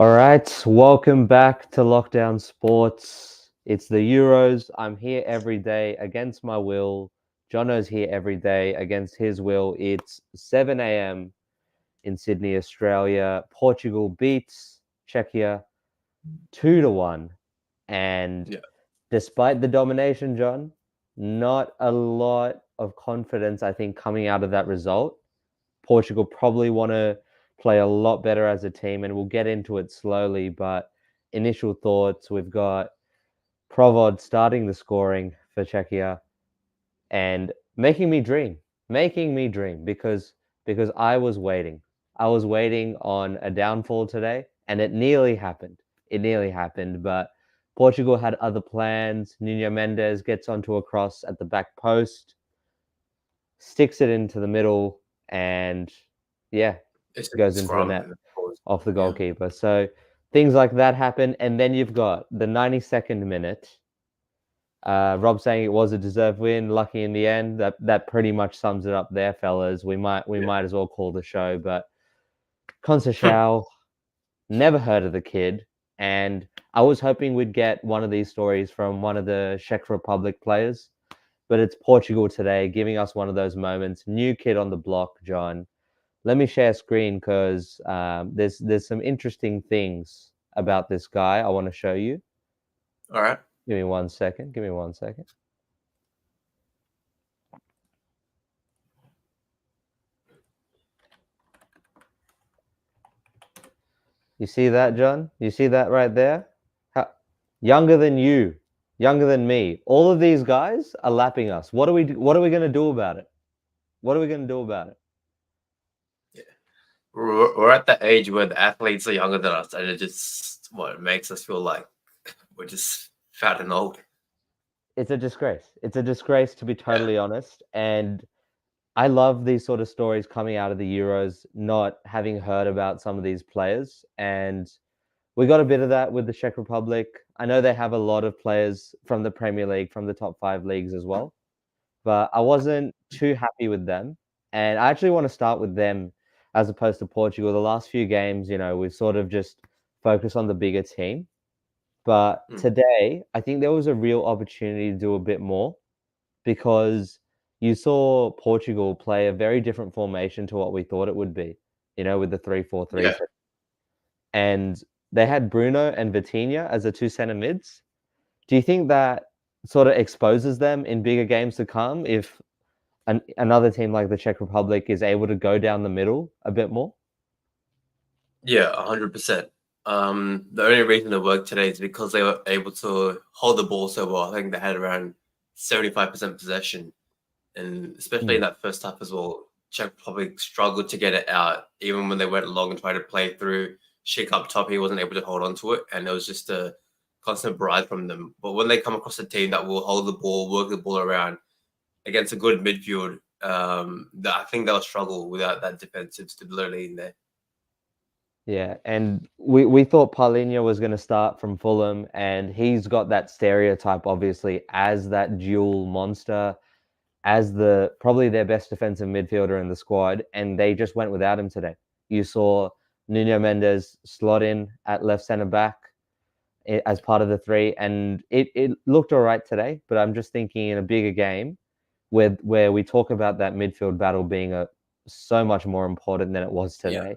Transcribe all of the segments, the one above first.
All right, welcome back to Lockdown Sports. It's the Euros. I'm here every day against my will. Jono's here every day against his will. It's 7 a.m. in Sydney, Australia. Portugal beats Czechia 2-1. And Yeah. despite the domination, John, not a lot of confidence, I think, coming out of that result. Portugal probably want to play a lot better as a team, and we'll get into it slowly. But initial thoughts, we've got Provod starting the scoring for Czechia and making me dream because I was waiting. I was waiting on a downfall today, and it nearly happened. It nearly happened, but Portugal had other plans. Nuno Mendes gets onto a cross at the back post, sticks it into the middle, and yeah, It's a goes into the scrum, net and of course, off the yeah. goalkeeper. So things like that happen, and then you've got the 92nd minute. Rob saying it was a deserved win, lucky in the end. That pretty much sums it up there, fellas. We might as well call the show. But Conceição, never heard of the kid, and I was hoping we'd get one of these stories from one of the Czech Republic players, but it's Portugal today, giving us one of those moments. New kid on the block, John. Let me share screen because there's some interesting things about this guy I want to show you. All right. Give me 1 second. Give me 1 second. You see that, John? You see that right there? Younger than you, younger than me. All of these guys are lapping us. What are we going to do about it? What are we going to do about it? Yeah. We're at the age where the athletes are younger than us, and it just makes us feel like we're just fat and old. It's a disgrace. It's a disgrace, to be totally honest. And I love these sort of stories coming out of the Euros, not having heard about some of these players. And we got a bit of that with the Czech Republic. I know they have a lot of players from the Premier League, from the top 5 leagues as well. But I wasn't too happy with them. And I actually want to start with them as opposed to Portugal. The last few games, we've sort of just focused on the bigger team. But today, I think there was a real opportunity to do a bit more because you saw Portugal play a very different formation to what we thought it would be, with the 3-4-3. Yeah. And they had Bruno and Vitinha as the two center mids. Do you think that sort of exposes them in bigger games to come if another team like the Czech Republic is able to go down the middle a bit more? Yeah, 100%. The only reason it worked today is because they were able to hold the ball so well. I think they had around 75% possession, and especially in that first half as well, Czech Republic struggled to get it out. Even when they went long and tried to play through, Schick up top, he wasn't able to hold on to it, and it was just a constant barrage from them. But when they come across a team that will hold the ball, work the ball around against a good midfield, I think they'll struggle without that defensive stability in there. Yeah, and we thought Paulinho was going to start from Fulham, and he's got that stereotype, obviously, as that dual monster, as probably their best defensive midfielder in the squad, and they just went without him today. You saw Nuno Mendes slot in at left centre back as part of the three, and it looked all right today. But I'm just thinking in a bigger game, where we talk about that midfield battle being so much more important than it was today. Yeah.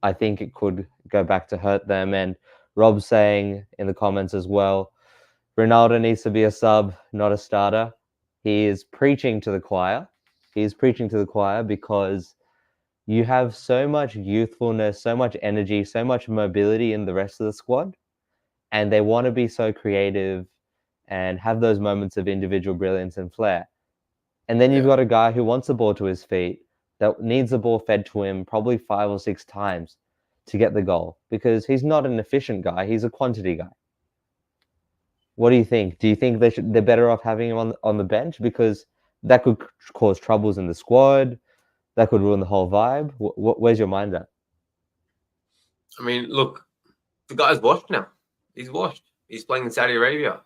I think it could go back to hurt them. And Rob saying in the comments as well, Ronaldo needs to be a sub, not a starter. He is preaching to the choir. Because you have so much youthfulness, so much energy, so much mobility in the rest of the squad. And they want to be so creative and have those moments of individual brilliance and flair. And then you've got a guy who wants the ball to his feet, that needs the ball fed to him probably 5 or 6 times to get the goal because he's not an efficient guy. He's a quantity guy. What do you think? Do you think they're better off having him on the bench because that could cause troubles in the squad? That could ruin the whole vibe. Where's your mind at? I mean, look, the guy's washed now. He's washed. He's playing in Saudi Arabia.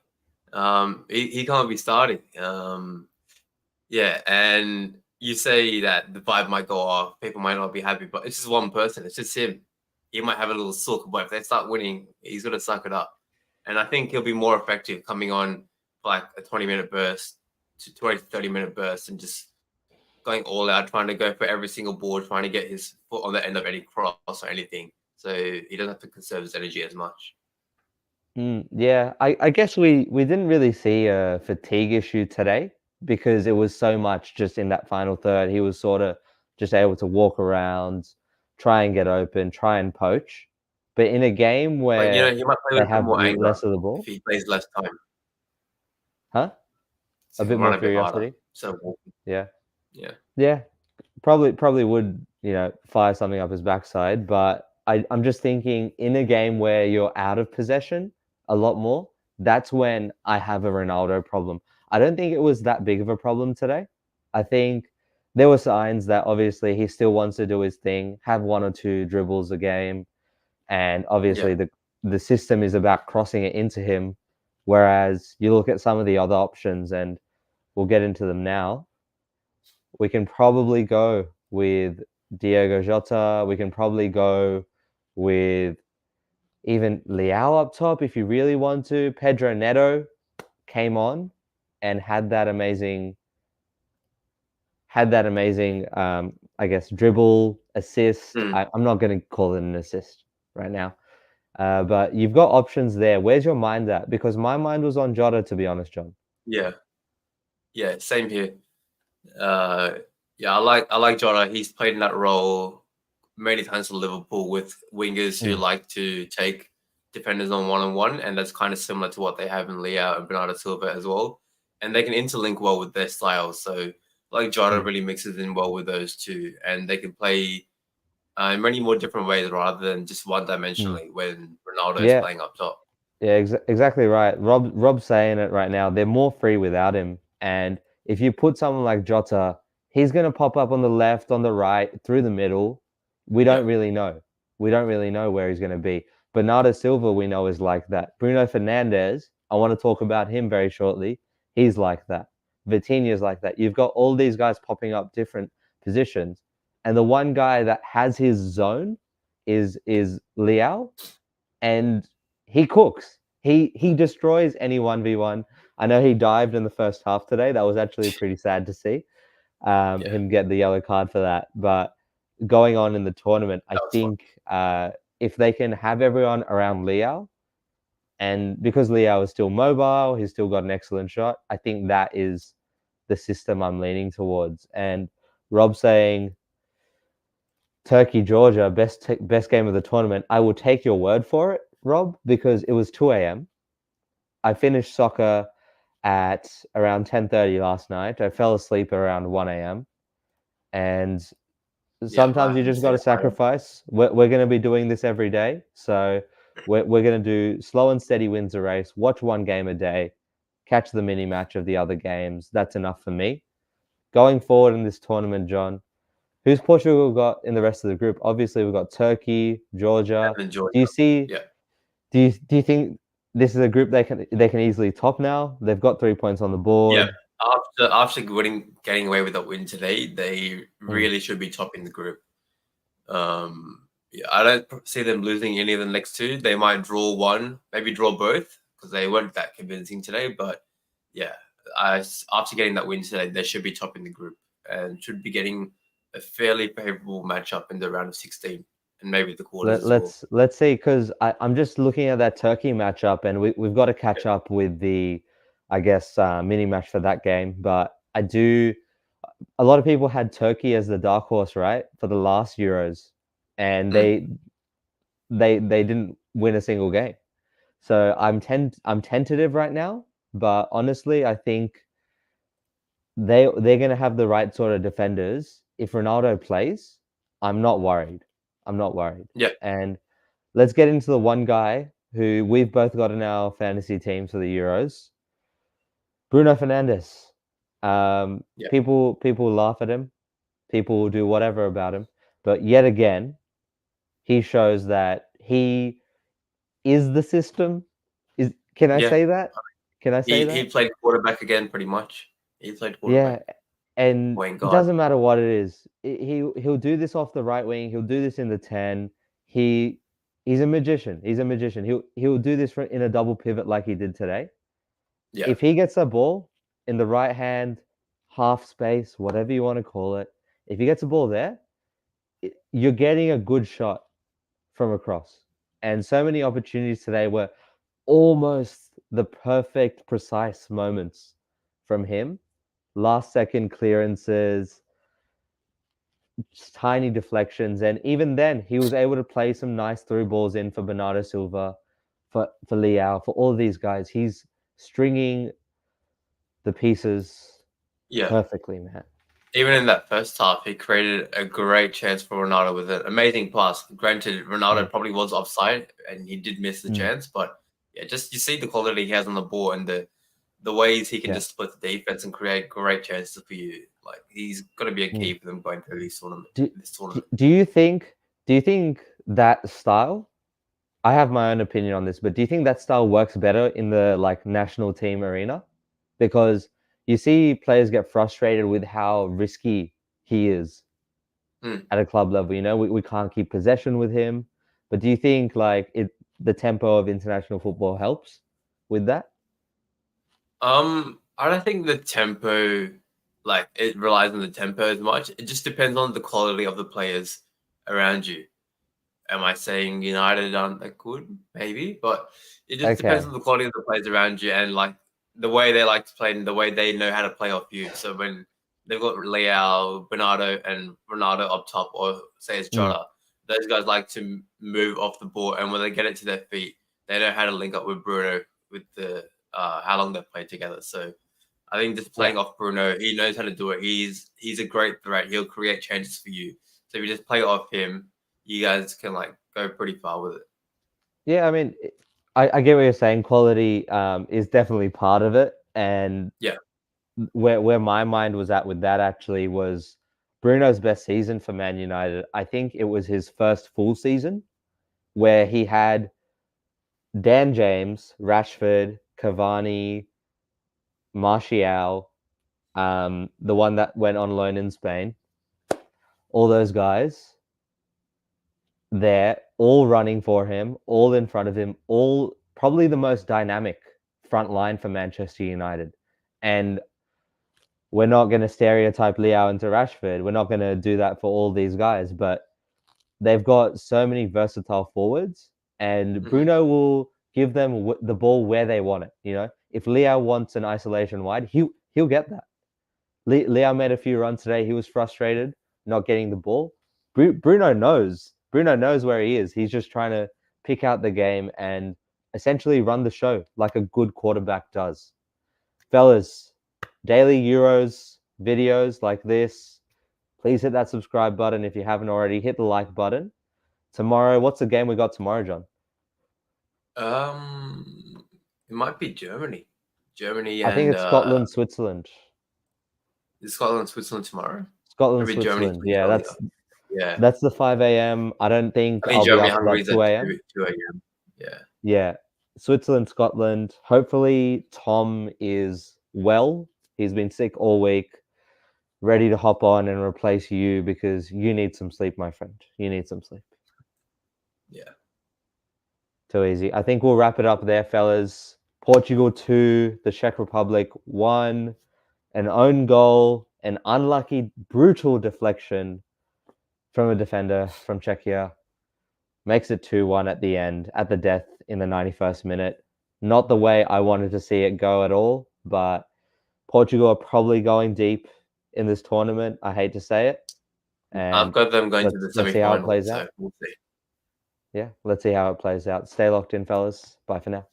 He can't be starting. Yeah, and you say that the vibe might go off, people might not be happy, but it's just one person. It's just him. he might have a little sulk, but if they start winning, he's going to suck it up. And I think he'll be more effective coming on for like a 20-minute burst to 20 to 30-minute burst and just going all out, trying to go for every single ball, trying to get his foot on the end of any cross or anything. So he doesn't have to conserve his energy as much. Yeah, I guess we didn't really see a fatigue issue today because it was so much just in that final third. He was sort of just able to walk around, try and get open, try and poach. But in a game But where he might play they with a bit have more anger less of the if ball, he plays less time. huh? So A he bit can more run a bit harder. curiosity. So Yeah. yeah. Probably would, fire something up his backside, but I'm just thinking in a game where you're out of possession a lot more, that's when I have a Ronaldo problem. I don't think it was that big of a problem today. I think there were signs that obviously he still wants to do his thing, have one or two dribbles a game, and obviously Yeah. the system is about crossing it into him. Whereas you look at some of the other options, and we'll get into them now. We can probably go with Diego Jota. We can probably go with even Leao up top if you really want to. Pedro Neto came on and had that amazing, I guess, dribble assist. I'm not going to call it an assist right now, but you've got options there. Where's your mind at? Because my mind was on Jota, to be honest, John. Yeah. Yeah. Same here. I like Jota. He's played in that role many times for Liverpool with wingers who like to take defenders on one-on-one, and that's kind of similar to what they have in Leao and Bernardo Silva as well. And they can interlink well with their styles. So like Jota really mixes in well with those two, and they can play in many more different ways rather than just one-dimensionally when Ronaldo is Yeah, playing up top. yeah, exactly right. Rob's saying it right now. They're more free without him. And if you put someone like Jota, he's going to pop up on the left, on the right, through the middle. We don't really know. We don't really know where he's going to be. Bernardo Silva, we know, is like that. Bruno Fernandes, I want to talk about him very shortly. He's like that. Vitinha's like that. You've got all these guys popping up different positions. And the one guy that has his zone is Leao. And he cooks. He destroys any 1v1. I know he dived in the first half today. That was actually pretty sad to see him get the yellow card for that. But going on in the tournament, I think if they can have everyone around Leao, and because Leao is still mobile, he's still got an excellent shot, I think that is the system I'm leaning towards. And Rob saying Turkey, Georgia, best game of the tournament. I will take your word for it, Rob, because it was 2 a.m. I finished soccer at around 10:30 last night. I fell asleep around 1 a.m. And sometimes you just got to sacrifice. We're going to be doing this every day. So we're going to do slow and steady wins a race, watch one game a day, catch the mini match of the other games. That's enough for me. Going forward in this tournament, John, who's Portugal got in the rest of the group? Obviously, we've got Turkey, Georgia. Do you see? Yeah. Do you think this is a group they can easily top now? They've got 3 points on the board. Yeah. After getting away with that win today, they really should be topping the group. I don't see them losing any of the next two. They might draw one, maybe draw both, because they weren't that convincing today. But yeah, after getting that win today, they should be topping the group and should be getting a fairly favorable matchup in the round of 16 and maybe the quarters as well. Let's see, because I'm just looking at that Turkey matchup, and we've got to catch up with the, I guess, mini match for that game. But a lot of people had Turkey as the dark horse, right, for the last Euros, and they didn't win a single game. So I'm tentative right now, but honestly, I think they're going to have the right sort of defenders. If Ronaldo plays, I'm not worried. Yeah. And let's get into the one guy who we've both got in our fantasy teams for the Euros, Bruno Fernandes. People laugh at him. People will do whatever about him. But yet again, he shows that he is the system. Can I say that? Can I say that? He played quarterback again, pretty much. He played quarterback. Yeah, and it doesn't matter what it is. He'll do this off the right wing. He'll do this in the 10. he's a magician. He's a magician. He'll do this in a double pivot like he did today. Yeah. If he gets a ball in the right hand, half space, whatever you want to call it, if he gets a ball there, you're getting a good shot from across. And so many opportunities today were almost the perfect, precise moments from him. Last second clearances, tiny deflections, and even then he was able to play some nice through balls in for Bernardo Silva, for Leao, for all of these guys. He's stringing the pieces perfectly, man. Even in that first half, he created a great chance for Ronaldo with an amazing pass. Granted, Ronaldo probably was offside and he did miss the chance, but yeah, just you see the quality he has on the ball and the ways he can just split the defense and create great chances for you. Like he's going to be a key for them going through this tournament. Do you think that style? I have my own opinion on this, but do you think that style works better in the like national team arena? Because you see players get frustrated with how risky he is at a club level. You know, we can't keep possession with him. But do you think like the tempo of international football helps with that? I don't think the tempo, like it relies on the tempo as much. It just depends on the quality of the players around you. Am I saying United aren't that good? Maybe, but it just depends on the quality of the players around you and like the way they like to play and the way they know how to play off you. So when they've got Leao, Bernardo, and Ronaldo up top, or say it's Jota, those guys like to move off the ball, and when they get it to their feet, they know how to link up with Bruno with the how long they've played together. So I think just playing off Bruno, he knows how to do it. He's a great threat. He'll create chances for you. So if you just play off him, you guys can like go pretty far with it. Yeah, I mean, I get what you're saying. Quality is definitely part of it, and where my mind was at with that actually was Bruno's best season for Man United. I think it was his first full season where he had Dan James, Rashford, Cavani, Martial, the one that went on loan in Spain, all those guys there, all running for him, all in front of him, all probably the most dynamic front line for Manchester United. And we're not going to stereotype Leao into Rashford. We're not going to do that for all these guys, but they've got so many versatile forwards, and Bruno will give them the ball where they want it. You know, if Leao wants an isolation wide, he'll get that. Leao made a few runs today. He was frustrated not getting the ball. Bruno knows where he is. He's just trying to pick out the game and essentially run the show like a good quarterback does. Fellas, daily Euros videos like this, please hit that subscribe button if you haven't already. Hit the like button. Tomorrow, what's the game we got tomorrow, John? It might be Germany. I think it's Scotland, Switzerland. Is Scotland, Switzerland tomorrow? Scotland, Switzerland. Yeah, that's the 5 a.m. I don't think I'll Germany, be up Hungary at 2 a.m. 2 a.m. Yeah. Yeah. Switzerland, Scotland. Hopefully Tom is well. He's been sick all week, ready to hop on and replace you because you need some sleep, my friend. You need some sleep. Yeah. Too easy. I think we'll wrap it up there, fellas. Portugal 2, the Czech Republic 1, an own goal, an unlucky, brutal deflection from a defender from Czechia. Makes it 2-1 at the end, at the death in the 91st minute. Not the way I wanted to see it go at all, but Portugal are probably going deep in this tournament. I hate to say it. And I've got them going to the semi-final. Let's see how it plays so out. We'll see. Yeah, let's see how it plays out. Stay locked in, fellas. Bye for now.